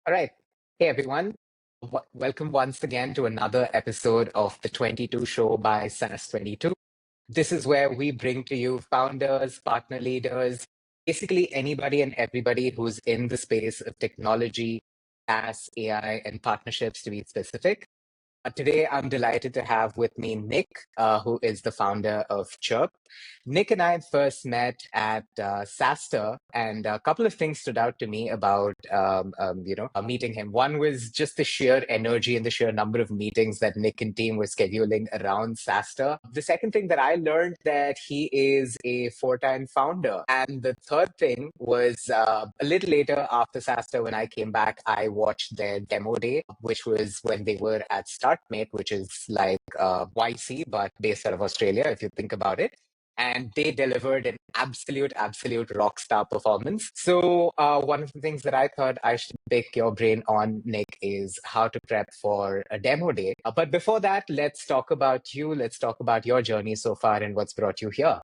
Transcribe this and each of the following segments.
All right. Hey, everyone. Welcome once again to another episode of the 22 show by SaaS 22. This is where we bring to you founders, partner leaders, basically anybody and everybody who's in the space of technology, SaaS, AI, and partnerships to be specific. Today, I'm delighted to have with me Nick, who is the founder of Chirp. Nick and I first met at SaaStr, and a couple of things stood out to me about meeting him. One was just the sheer energy and the sheer number of meetings that Nick and team were scheduling around SaaStr. The second thing that I learned that he is a four-time founder, and the third thing was a little later after SaaStr, when I came back, I watched their demo day, which was when they were at Startmate, which is like YC, but based out of Australia, if you think about it. And they delivered an absolute rock star performance. So one of the things that I thought I should pick your brain on, Nick, is how to prep for a demo day. But before that, let's talk about you. Let's talk about your journey so far and what's brought you here.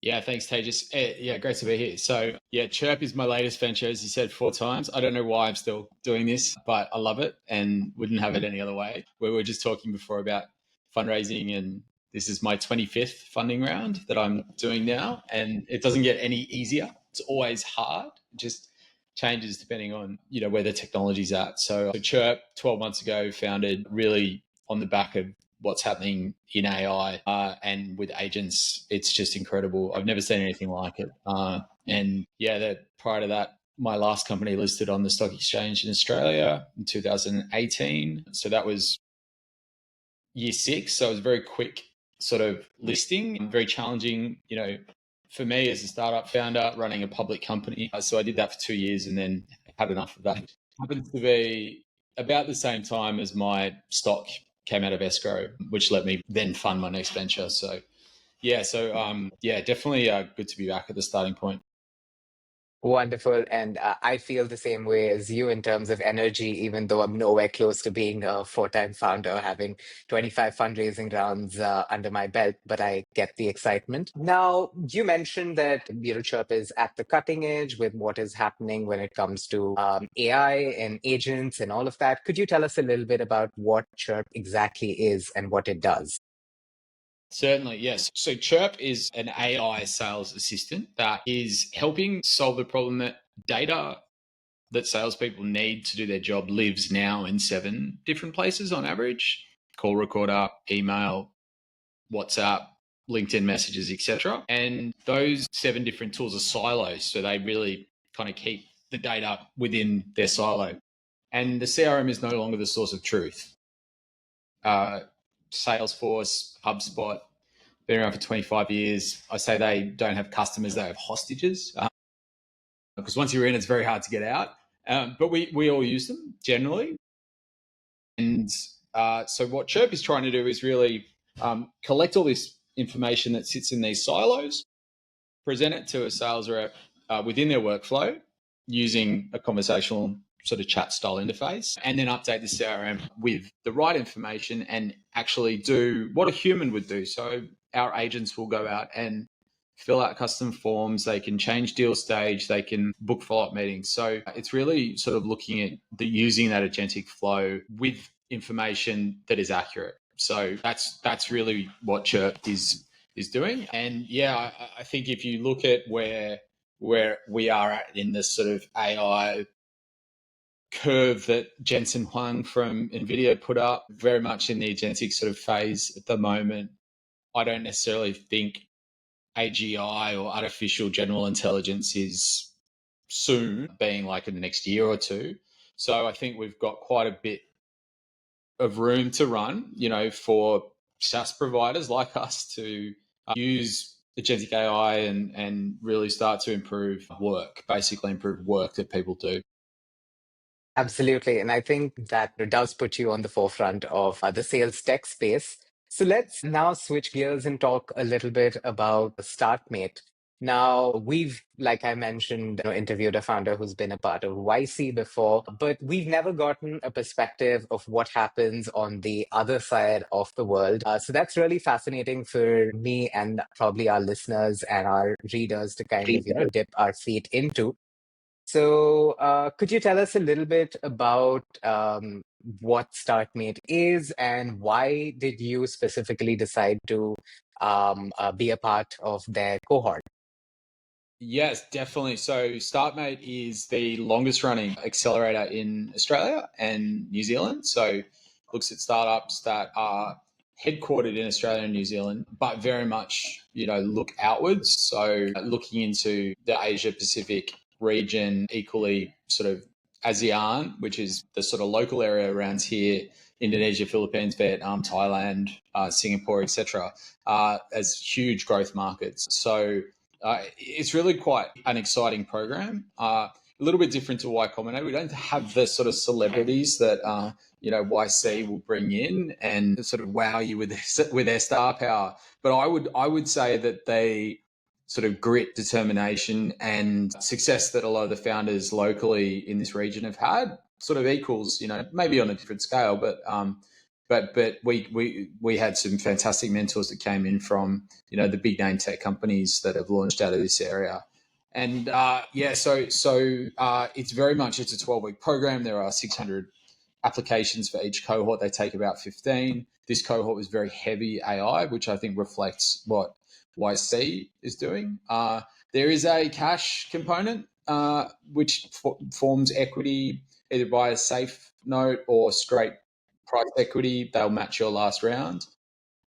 Yeah, thanks, Tejas. Yeah, great to be here. So, yeah, Chirp is my latest venture, as you said, 4 times. I don't know why I'm still doing this, but I love it and wouldn't have it any other way. We were just talking before about fundraising, and this is my 25th funding round that I'm doing now, and it doesn't get any easier. It's always hard. It just changes depending on, where the technology's at. So Chirp 12 months ago founded really on the back of what's happening in AI and with agents. It's just incredible. I've never seen anything like it. And yeah, prior to that, my last company listed on the stock exchange in Australia in 2018. So that was year 6. So it was a very quick sort of listing, very challenging, for me as a startup founder running a public company. So I did that for 2 years and then had enough of that. It happens to be about the same time as my stock came out of escrow, which let me then fund my next venture. So definitely good to be back at the starting point. Wonderful. And I feel the same way as you in terms of energy, even though I'm nowhere close to being a four-time founder, having 25 fundraising rounds under my belt, but I get the excitement. Now, you mentioned that Chirp is at the cutting edge with what is happening when it comes to AI and agents and all of that. Could you tell us a little bit about what Chirp exactly is and what it does? Certainly, yes. So Chirp is an AI sales assistant that is helping solve the problem that data that salespeople need to do their job lives now in 7 different places on average: call recorder, email, WhatsApp, LinkedIn messages, etc. And those 7 different tools are silos, so they really kind of keep the data within their silo. And the CRM is no longer the source of truth. Salesforce, HubSpot, been around for 25 years. I say they don't have customers, they have hostages. Because once you're in, it's very hard to get out. But we all use them generally. And so what Chirp is trying to do is really collect all this information that sits in these silos, present it to a sales rep within their workflow using a conversational sort of chat style interface, and then update the CRM with the right information and actually do what a human would do. So our agents will go out and fill out custom forms, they can change deal stage, they can book follow-up meetings. So it's really sort of looking at using that agentic flow with information that is accurate. So that's really what Chirp is doing. And yeah, I think if you look at where we are at in this sort of AI curve that Jensen Huang from NVIDIA put up, very much in the agentic sort of phase at the moment. I don't necessarily think AGI or artificial general intelligence is soon, being like in the next year or two. So I think we've got quite a bit of room to run, for SaaS providers like us to use agentic AI and really start to improve work that people do. Absolutely. And I think that does put you on the forefront of the sales tech space. So let's now switch gears and talk a little bit about Startmate. Now, we've, like I mentioned, interviewed a founder who's been a part of YC before, but we've never gotten a perspective of what happens on the other side of the world. So that's really fascinating for me and probably our listeners and our readers to kind of, dip our feet into. So, could you tell us a little bit about what Startmate is and why did you specifically decide to be a part of their cohort? Yes, definitely. So Startmate is the longest running accelerator in Australia and New Zealand. So looks at startups that are headquartered in Australia and New Zealand, but very much, look outwards. So looking into the Asia Pacific region, equally sort of ASEAN, which is the sort of local area around here, Indonesia, Philippines, Vietnam, Thailand, Singapore, etc., as huge growth markets. So it's really quite an exciting program. A little bit different to Y Combinator. We don't have the sort of celebrities that YC will bring in and sort of wow you with their star power. But I would say that they sort of grit, determination, and success that a lot of the founders locally in this region have had sort of equals, maybe on a different scale, but we had some fantastic mentors that came in from the big name tech companies that have launched out of this area. And it's very much, it's a 12-week program. There are 600 applications for each cohort. They take about 15. This cohort was very heavy AI, which I think reflects what YC is doing. There is a cash component, which forms equity either by a safe note or straight price equity. They'll match your last round.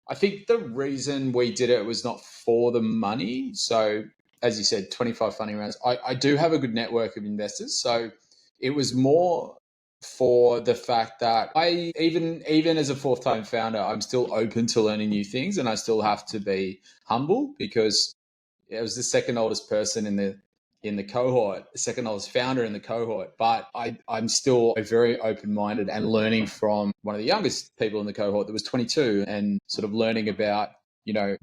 I think the reason we did it was not for the money. So, as you said, 25 funding rounds. I do have a good network of investors. So, it was more for the fact that I, even as a fourth time founder, I'm still open to learning new things, and I still have to be humble because I was the second oldest person in the cohort, the second oldest founder in the cohort. But I'm still very open minded and learning from one of the youngest people in the cohort that was 22, and sort of learning about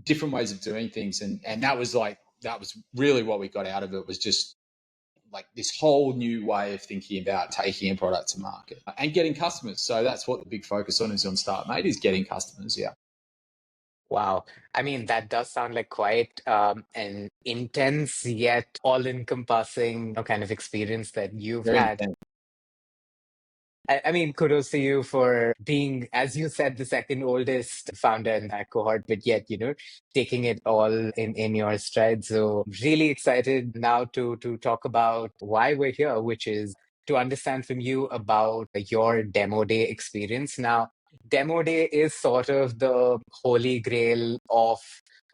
different ways of doing things. And that was really what we got out of it, was just like this whole new way of thinking about taking a product to market and getting customers. So that's what the big focus on is on Startmate, is getting customers. Yeah. Wow. I mean, that does sound like quite an intense yet all-encompassing kind of experience that you've Very had. intense. I mean, kudos to you for being, as you said, the second oldest founder in that cohort, but yet, taking it all in your stride. So really excited now to talk about why we're here, which is to understand from you about your demo day experience. Now, demo day is sort of the holy grail of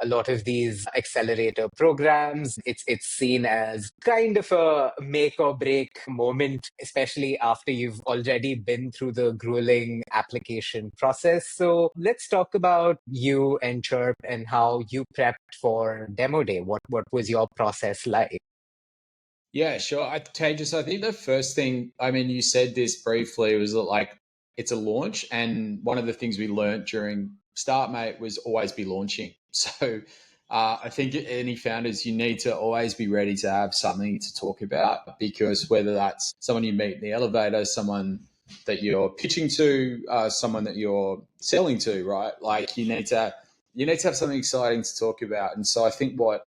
a lot of these accelerator programs. It's seen as kind of a make or break moment, especially after you've already been through the grueling application process. So let's talk about you and Chirp and how you prepped for demo day. What was your process like? Yeah, sure. Just I think the first thing, I mean, you said this briefly, was that like it's a launch, and one of the things we learned during Startmate was always be launching. So I think any founders, you need to always be ready to have something to talk about, because whether that's someone you meet in the elevator, someone that you're pitching to, someone that you're selling to, right? Like you need to have something exciting to talk about. And so I think what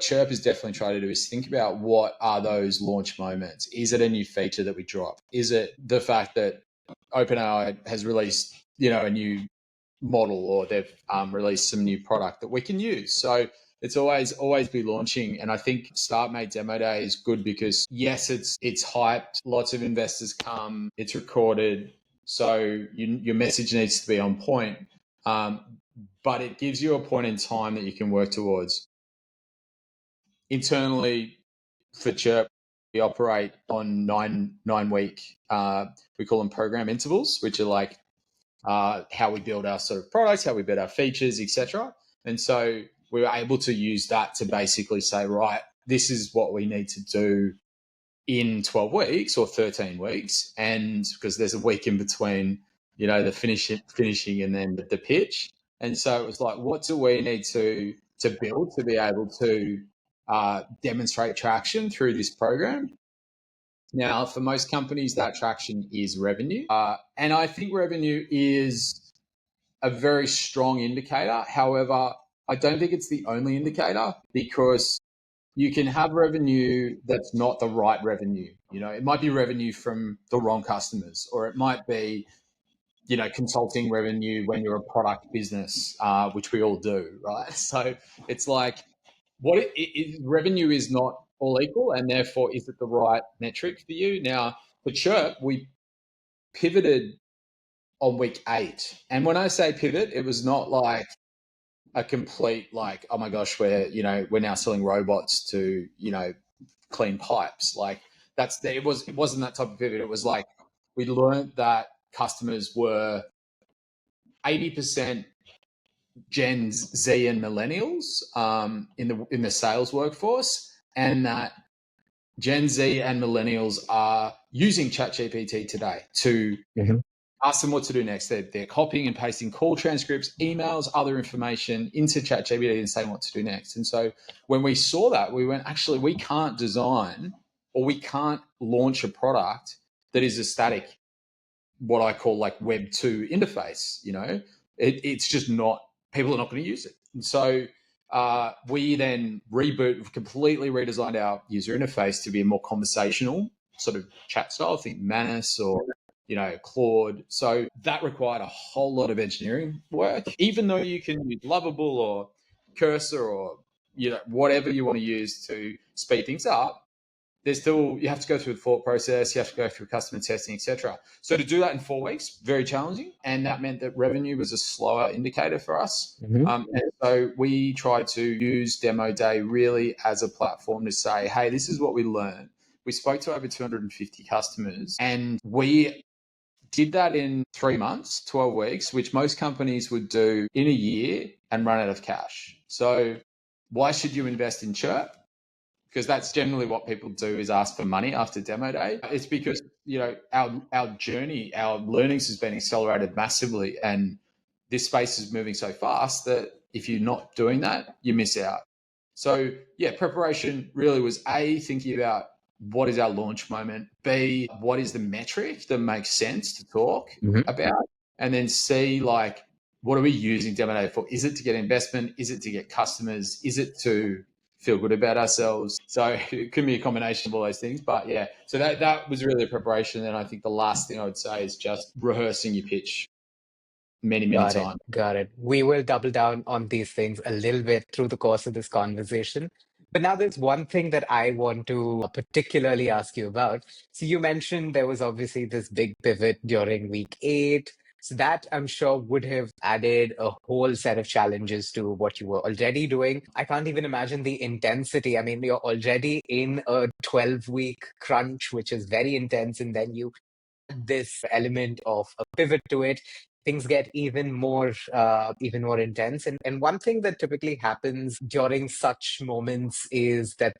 Chirp is definitely trying to do is think about what are those launch moments. Is it a new feature that we drop? Is it the fact that OpenAI has released, a new model, or they've released some new product that we can use? So it's always be launching. And I think Startmate Demo Day is good because yes, it's hyped. Lots of investors come. It's recorded, so your message needs to be on point. Um, but it gives you a point in time that you can work towards. Internally for Chirp, we operate on nine week. We call them program intervals, which are like how we build our sort of products, how we build our features, etc. And so we were able to use that to basically say, right, this is what we need to do in 12 weeks or 13 weeks, and because there's a week in between, the finishing and then the pitch. And so it was like, what do we need to build to be able to demonstrate traction through this program? Now, for most companies, that traction is revenue, and I think revenue is a very strong indicator. However, I don't think it's the only indicator, because you can have revenue that's not the right revenue. It might be revenue from the wrong customers, or it might be, consulting revenue when you're a product business, which we all do, right? So it's like, revenue is not all equal, and therefore, is it the right metric for you? Now, for Chirp, we pivoted on week 8, and when I say pivot, it was not like a complete like, oh my gosh, we're now selling robots to clean pipes. Like it wasn't that type of pivot. It was like we learned that customers were 80% Gen Z and millennials in the sales workforce, and that Gen Z and millennials are using ChatGPT today to ask them what to do next. They're copying and pasting call transcripts, emails, other information into ChatGPT and saying what to do next. And so when we saw that, we went, actually, we can't design or we can't launch a product that is a static, what I call like Web 2 interface. It's just not, people are not going to use it. And so we then completely redesigned our user interface to be a more conversational sort of chat style. Think Manus or Claude. So that required a whole lot of engineering work, even though you can use Lovable or Cursor or whatever you want to use to speed things up. There's still, you have to go through the thought process, you have to go through customer testing, etc. So to do that in 4 weeks, very challenging, and that meant that revenue was a slower indicator for us. And so we tried to use Demo Day really as a platform to say, hey, this is what we learned. We spoke to over 250 customers, and we did that in 3 months, 12 weeks, which most companies would do in a year and run out of cash. So why should you invest in Chirp? Because that's generally what people do, is ask for money after Demo Day. It's because our journey, our learnings has been accelerated massively, and this space is moving so fast that if you're not doing that, you miss out. So preparation really was A, thinking about what is our launch moment, B, what is the metric that makes sense to talk about, and then C, like, what are we using Demo Day for? Is it to get investment? Is it to get customers? Is it to feel good about ourselves? So it can be a combination of all those things. But so that was really a preparation. And I think the last thing I would say is just rehearsing your pitch many times. Got it. We will double down on these things a little bit through the course of this conversation. But now there's one thing that I want to particularly ask you about. So you mentioned there was obviously this big pivot during week 8. So that, I'm sure, would have added a whole set of challenges to what you were already doing. I can't even imagine the intensity. I mean, you're already in a 12-week crunch, which is very intense, and then you add this element of a pivot to it. Things get even more intense. And one thing that typically happens during such moments is that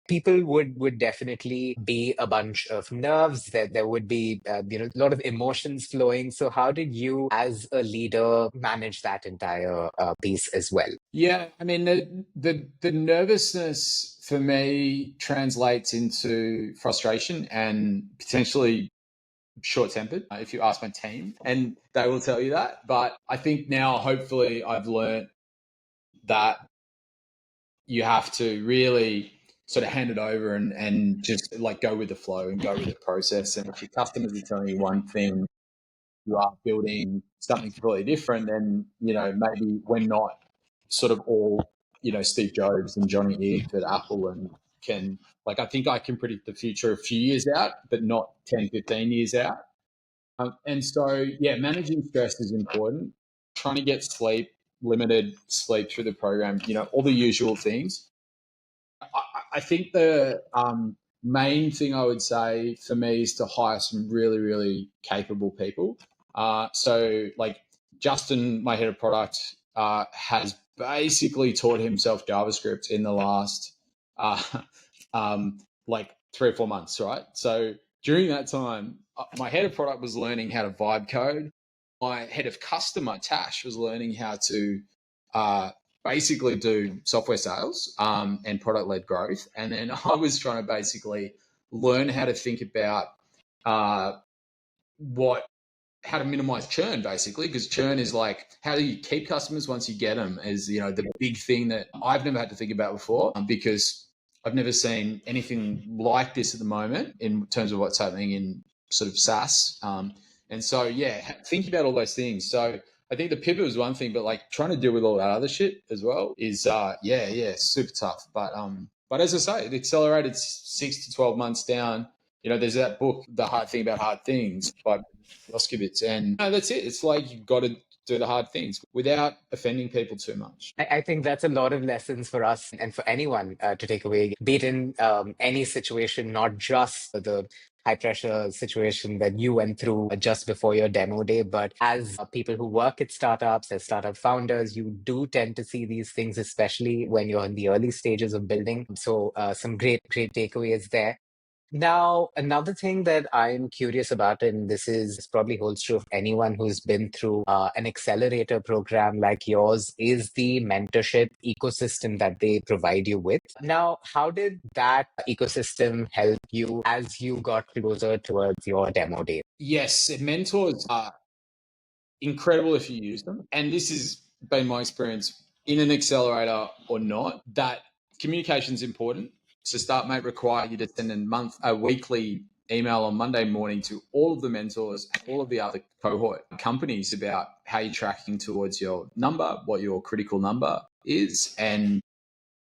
people would definitely be a bunch of nerves. There would be a lot of emotions flowing. So how did you, as a leader, manage that entire piece as well? Yeah, I mean, the nervousness for me translates into frustration and potentially short-tempered, if you ask my team, and they will tell you that. But I think now, hopefully, I've learned that you have to really sort of hand it over and just like go with the flow and go with the process. And if your customers are telling you one thing, you are building something completely different, then maybe we're not sort of all Steve Jobs and Johnny Ive at Apple and can, like, I think I can predict the future a few years out, but not 10, 15 years out. And so, managing stress is important. Trying to get sleep, limited sleep through the program, all the usual things. I think the main thing I would say for me is to hire some really, really capable people. So, like, Justin, my head of product, has basically taught himself JavaScript in the last like 3 or 4 months, right? So during that time, my head of product was learning how to vibe code. My head of customer, Tash, was learning how to basically do software sales and product-led growth. And then I was trying to basically learn how to think about how to minimize churn, basically, because churn is like, how do you keep customers once you get them, is the big thing that I've never had to think about before, because I've never seen anything like this at the moment in terms of what's happening in sort of SaaS. And so, yeah, think about all those things. So I think the pivot was one thing, but like trying to deal with all that other shit as well is, super tough. But as I say, it accelerated 6 to 12 months down. There's that book, The Hard Thing About Hard Things by Moskowitz, and that's it. It's like you've got to do the hard things without offending people too much. I think that's a lot of lessons for us and for anyone to take away, be it in any situation, not just the high pressure situation that you went through just before your demo day, but as people who work at startups, as startup founders, you do tend to see these things, especially when you're in the early stages of building. So some great takeaways there. Now, another thing that I'm curious about, and this probably holds true of anyone who's been through an accelerator program like yours, is the mentorship ecosystem that they provide you with. Now, how did that ecosystem help you as you got closer towards your demo day? Yes, mentors are incredible if you use them. And this has been my experience in an accelerator or not, that communication is important. So Startmate require you to send a weekly email on Monday morning to all of the mentors and all of the other cohort companies about how you're tracking towards your number, what your critical number is, and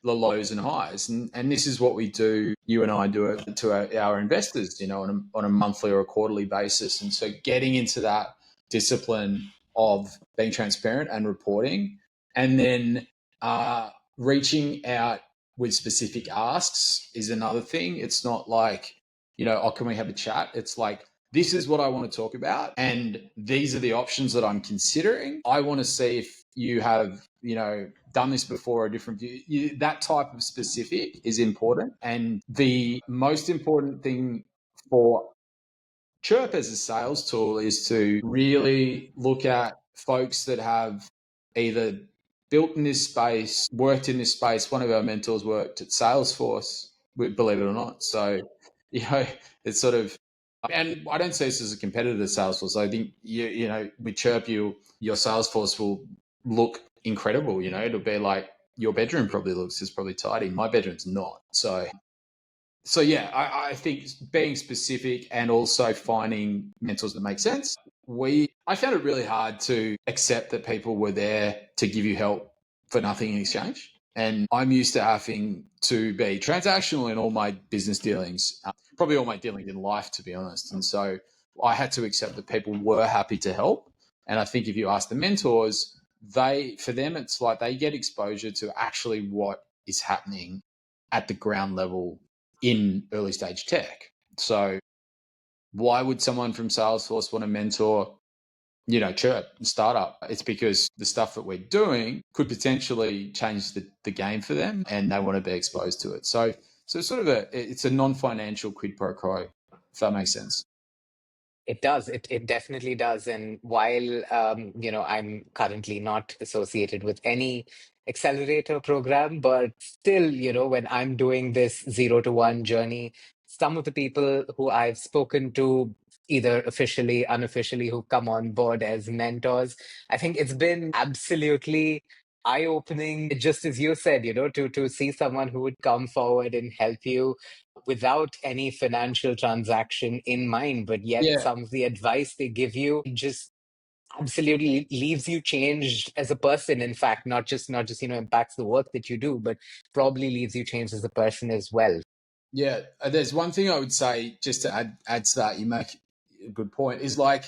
the lows and highs. And this is what we do, you and I do it to our investors, on a monthly or a quarterly basis. And so getting into that discipline of being transparent and reporting, and then reaching out with specific asks is another thing. It's not like, oh, can we have a chat? It's like, this is what I want to talk about, and these are the options that I'm considering. I want to see if you have, done this before, a different view. That type of specific is important. And the most important thing for Chirp as a sales tool is to really look at folks that have either built in this space, worked in this space. One of our mentors worked at Salesforce, believe it or not. So, it's sort of, and I don't see this as a competitor to Salesforce. I think with Chirp, your Salesforce will look incredible. It'll be like your bedroom probably looks is probably tidy. My bedroom's not. So yeah, I think being specific and also finding mentors that make sense. I found it really hard to accept that people were there to give you help for nothing in exchange. And I'm used to having to be transactional in all my business dealings, probably all my dealings in life, to be honest. And so I had to accept that people were happy to help. And I think if you ask the mentors, for them, it's like they get exposure to actually what is happening at the ground level in early stage tech. So why would someone from Salesforce want to mentor, Chirp, startup? It's because the stuff that we're doing could potentially change the game for them, and they want to be exposed to it. So sort of it's a non-financial quid pro quo, if that makes sense. It does. It definitely does. And while I'm currently not associated with any accelerator program, but still, when I'm doing this 0 to 1 journey, some of the people who I've spoken to, either officially, unofficially, who come on board as mentors, I think it's been absolutely eye-opening, just as you said, to see someone who would come forward and help you without any financial transaction in mind, but yet Yeah, some of the advice they give you just absolutely leaves you changed as a person. In fact, not just impacts the work that you do, but probably leaves you changed as a person as well. yeah. There's one thing I would say just to add to that. You make a good point. Is like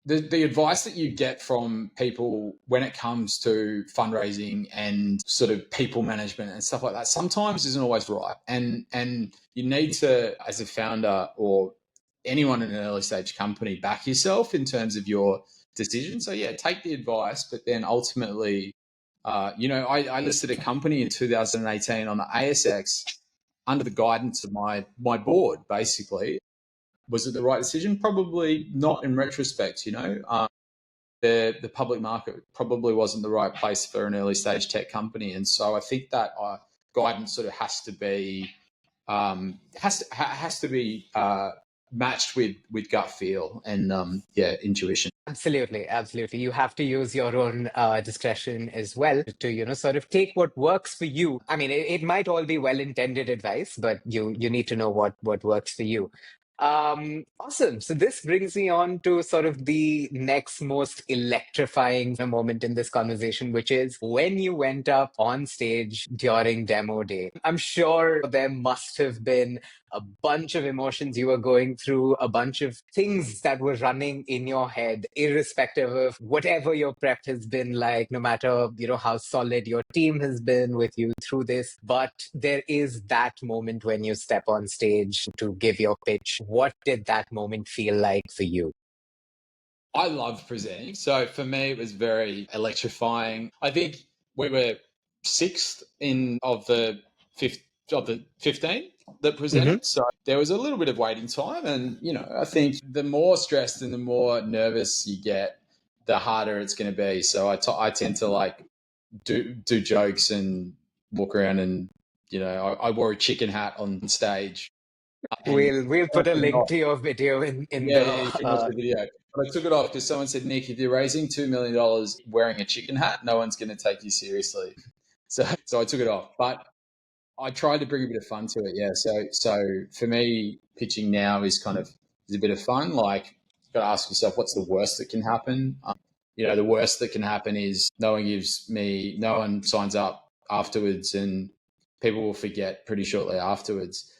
the advice that you get from people when it comes to fundraising and sort of people management and stuff like that sometimes isn't always right. And you need to, as a founder or anyone in an early stage company, back yourself in terms of your decision. So yeah, take the advice, but then ultimately, I listed a company in 2018 on the ASX under the guidance of my board, basically. Was it the right decision? Probably not in retrospect, the public market probably wasn't the right place for an early stage tech company. And so I think that guidance sort of has to be matched with gut feel and intuition. Absolutely, absolutely. You have to use your own discretion as well to, sort of take what works for you. I mean, it might all be well-intended advice, but you need to know what works for you. Awesome. So this brings me on to sort of the next most electrifying moment in this conversation, which is when you went up on stage during demo day. I'm sure there must have been a bunch of emotions you were going through, a bunch of things that were running in your head, irrespective of whatever your prep has been like, no matter, how solid your team has been with you through this. But there is that moment when you step on stage to give your pitch. What did that moment feel like for you? I love presenting. So for me, it was very electrifying. I think we were sixth in of the 15 that Hmm. presented. So there was a little bit of waiting time. And, I think the more stressed and the more nervous you get, the harder it's going to be. So I tend to like do jokes and walk around and, I wore a chicken hat on stage and We'll put a link to your video in yeah, the you can watch the video. But I took it off because someone said, Nick, if you're raising $2 million wearing a chicken hat, no one's going to take you seriously. So I took it off. But I tried to bring a bit of fun to it. Yeah. So for me, pitching now is a bit of fun. Like, you've got to ask yourself, what's the worst that can happen? The worst that can happen is no one signs up afterwards, and people will forget pretty shortly afterwards.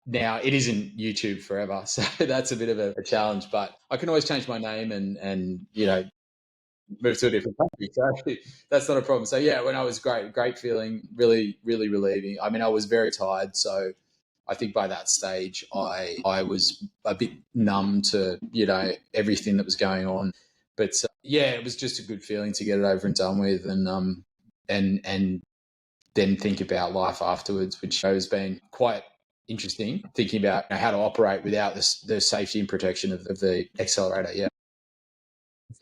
Now it isn't YouTube forever, so that's a bit of a challenge. But I can always change my name and move to a different country, so that's not a problem. So yeah, when I was great feeling, really really relieving. I mean, I was very tired, so I think by that stage I was a bit numb to everything that was going on. But yeah, it was just a good feeling to get it over and done with, and then think about life afterwards, which has been quite interesting. Thinking about how to operate without the safety and protection of the accelerator. Yeah.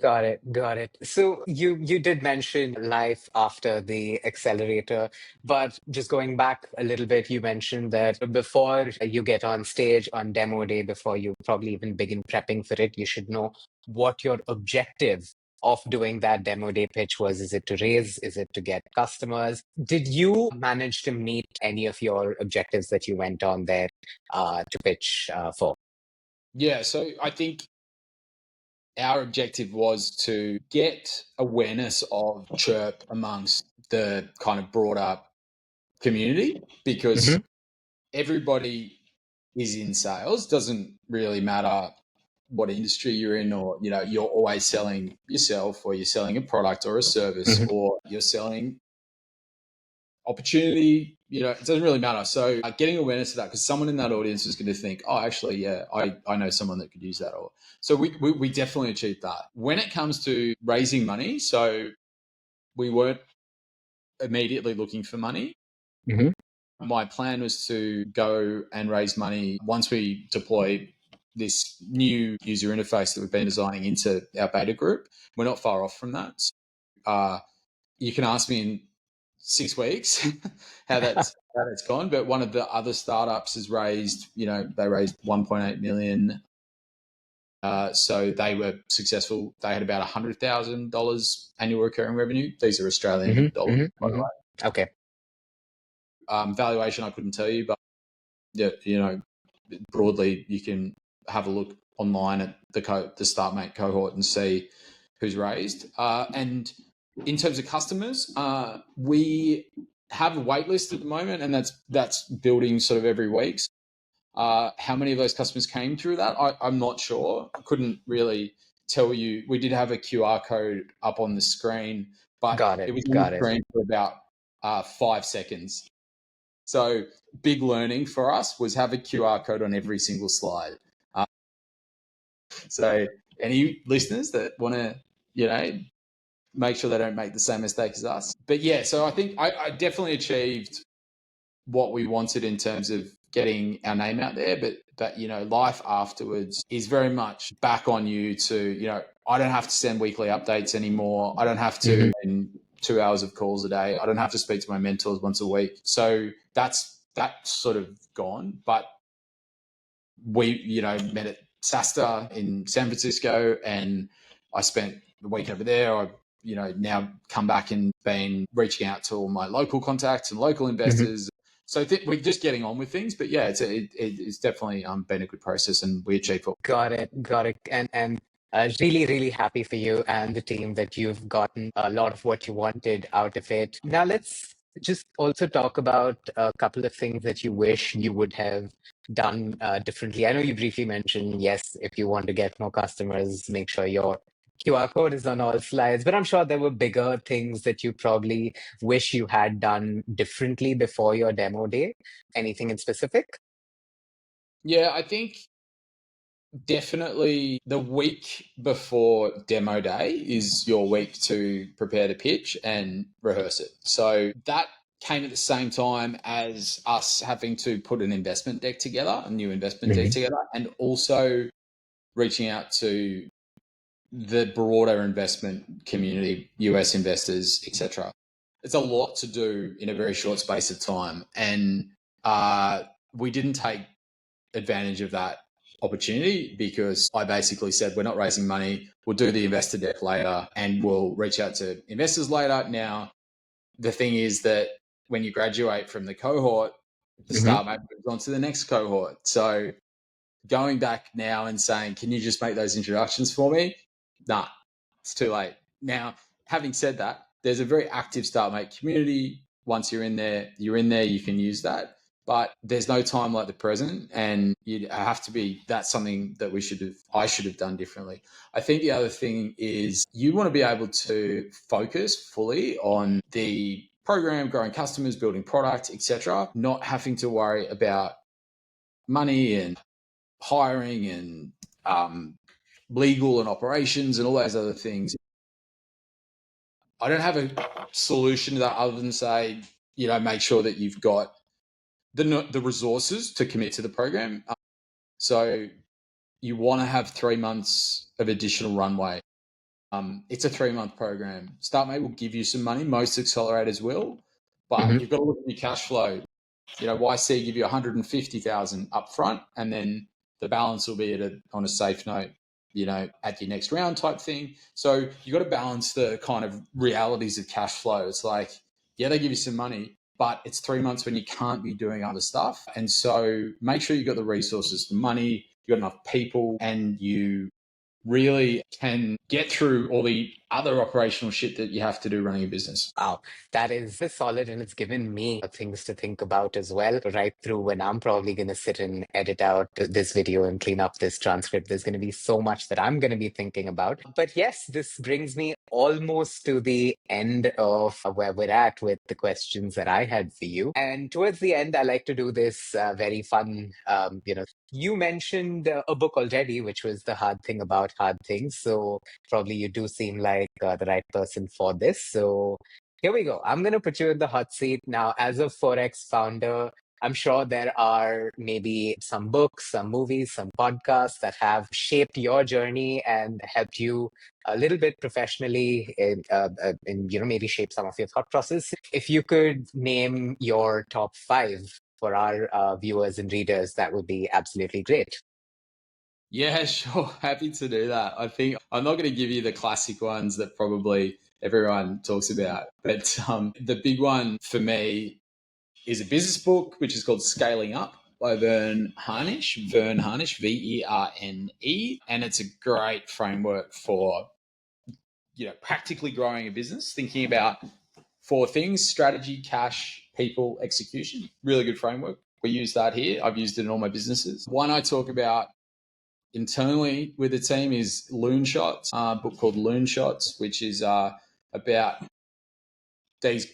Got it. Got it. So you did mention life after the accelerator, but just going back a little bit, you mentioned that before you get on stage on demo day, before you probably even begin prepping for it, you should know what your objective of doing that demo day pitch was. Is it to raise? Is it to get customers? Did you manage to meet any of your objectives that you went on there to pitch for? Yeah. So I think our objective was to get awareness of Chirp amongst the kind of broader community, because Hmm. everybody is in sales. Doesn't really matter what industry you're in, or you're always selling yourself, or you're selling a product or a service, Hmm. or you're selling opportunity. It doesn't really matter. So getting awareness of that, because someone in that audience is going to think, oh, actually, yeah, I know someone that could use that. Or so we definitely achieved that. When it comes to raising money, so we weren't immediately looking for money. Hmm. My plan was to go and raise money once we deploy this new user interface that we've been designing into our beta group. We're not far off from that. So, you can ask me in 6 weeks how that's gone. But one of the other startups has raised, they raised 1.8 million. So they were successful. They had about $100,000 annual recurring revenue. These are Hmm. Australian dollars, Hmm. by the Hmm. Okay. way. Valuation I couldn't tell you, but yeah, broadly you can have a look online at the Startmate cohort and see who's raised. And in terms of customers, we have a wait list at the moment, and that's building sort of every week. How many of those customers came through that? I'm not sure. I couldn't really tell you. We did have a QR code up on the screen, but Got it it. was on the Got it. screen for about 5 seconds. So big learning for us was have a QR code on every single slide. Uh, so any listeners that want to, make sure they don't make the same mistake as us. But yeah, so I think I definitely achieved what we wanted in terms of getting our name out there. But life afterwards is very much back on you to, I don't have to send weekly updates anymore. I don't have to Hmm. in 2 hours of calls a day. I don't have to speak to my mentors once a week. So that's sort of gone. But we, met at SASTA in San Francisco, and I spent the week over there. I, now come back and been reaching out to all my local contacts and local investors. So we're just getting on with things, but yeah, it's definitely been a good process, and we achieved what. Got it, got it. And really, really happy for you and the team that you've gotten a lot of what you wanted out of it. Now, let's just also talk about a couple of things that you wish you would have done differently. I know you briefly mentioned, yes, if you want to get more customers, make sure your QR code is on all slides, but I'm sure there were bigger things that you probably wish you had done differently before your demo day. Anything in specific? Yeah, I think definitely the week before demo day is your week to prepare the pitch and rehearse it. So that came at the same time as us having to put an investment deck together, a new investment deck together, and also reaching out to the broader investment community, US investors, etc. It's a lot to do in a very short space of time, and we didn't take advantage of that opportunity because I basically said, we're not raising money. We'll do the investor deck later and we'll reach out to investors later. Now, the thing is that when you graduate from the cohort, the Startmate moves on to the next cohort. So going back now and saying, can you just make those introductions for me? Nah, it's too late. Now, having said that, there's a very active Startmate community. Once you're in there, you can use that. But there's no time like the present, and you have to be. That's something that I should have done differently. I think the other thing is you want to be able to focus fully on the program, growing customers, building product, etc. Not having to worry about money and hiring and legal and operations and all those other things. I don't have a solution to that other than say, make sure that you've got the resources to commit to the program. So you want to have 3 months of additional runway. It's a 3-month program. Startmate will give you some money. Most accelerators will, but you've got to look at your cash flow. YC give you 150,000 up front, and then the balance will be on a safe note, at your next round type thing. So you got to balance the kind of realities of cash flow. It's like, yeah, they give you some money, but it's 3 months when you can't be doing other stuff. And so make sure you got the resources, the money, you got enough people, and you really can get through all the other operational shit that you have to do running a business. Wow, that is solid, and it's given me things to think about as well. Right through when I'm probably going to sit and edit out this video and clean up this transcript, there's going to be so much that I'm going to be thinking about. But yes, this brings me almost to the end of where we're at with the questions that I had for you. And towards the end, I like to do this very fun, you mentioned a book already, which was The Hard Thing About Hard Things. So probably you do seem like the right person for this. So here we go. I'm going to put you in the hot seat now. As a Forex founder, I'm sure there are maybe some books, some movies, some podcasts that have shaped your journey and helped you a little bit professionally in maybe shape some of your thought process. If you could name your top 5 for our viewers and readers, that would be absolutely great. Yeah, sure. Happy to do that. I think I'm not going to give you the classic ones that probably everyone talks about, but the big one for me is a business book, which is called Scaling Up by Verne Harnish, Verne, and it's a great framework for practically growing a business, thinking about 4 things: strategy, cash, people, execution. Really good framework. We use that here. I've used it in all my businesses. One I talk about internally with the team is Loon Shots, a book called Loon Shots, which is about these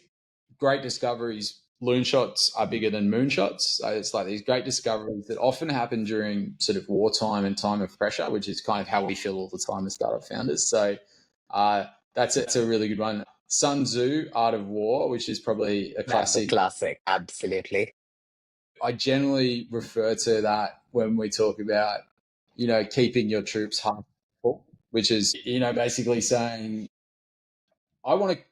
great discoveries. Loon shots are bigger than moonshots. So it's like these great discoveries that often happen during sort of wartime and time of pressure, which is kind of how we feel all the time as startup founders. So that's a really good one. Sun Tzu, Art of War, which is probably a That's a classic. classic. Absolutely. I generally refer to that when we talk about, keeping your troops humble, which is, basically saying, I want to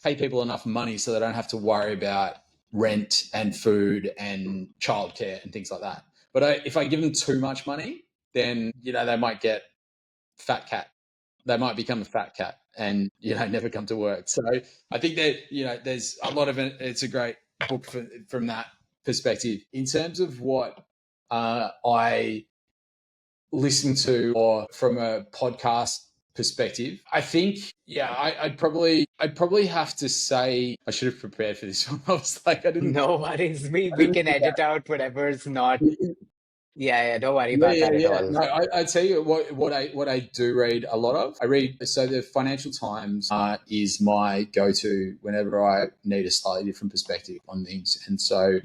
pay people enough money so they don't have to worry about rent and food and childcare and things like that. But if I give them too much money, then they might get fat cat. they might become a fat cat and never come to work. So I think that there's a lot of it. It's a great book from that perspective. In terms of what I listen to, or from a podcast perspective, I think I'd probably have to say, I should have prepared for this one. I was like, No worries. We I we didn't can think edit out whatever's not. that. Yeah, yeah, don't worry Yeah, about yeah, that at yeah. all. No, I tell you what I do read a lot of. I read, so the Financial Times is my go-to whenever I need a slightly different perspective on things. And so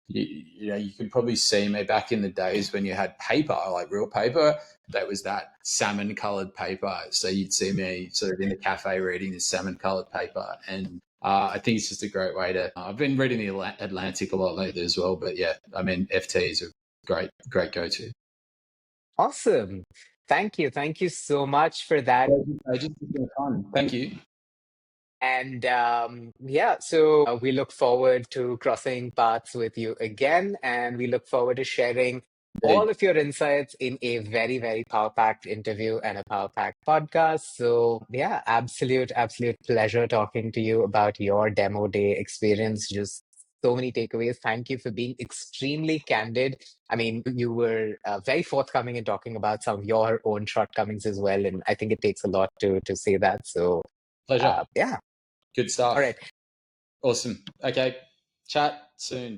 you could probably see me back in the days when you had paper, like real paper. That was that salmon-colored paper. So you'd see me sort of in the cafe reading this salmon-colored paper, and I think it's just a great way to. I've been reading the Atlantic a lot lately as well, but yeah, I mean FT is a great go-to. Awesome. Thank you. Thank you so much for that. Just it's been fun. Thank you. And yeah, so we look forward to crossing paths with you again. And we look forward to sharing Indeed. all of your insights in a very, very power packed interview and a power packed podcast. So, yeah, absolute pleasure talking to you about your demo day experience. Just so many takeaways. Thank you for being extremely candid. I mean, you were very forthcoming in talking about some of your own shortcomings as well. And I think it takes a lot to say that. So, Pleasure. yeah. Good All stuff. right. Awesome. Okay. Chat soon.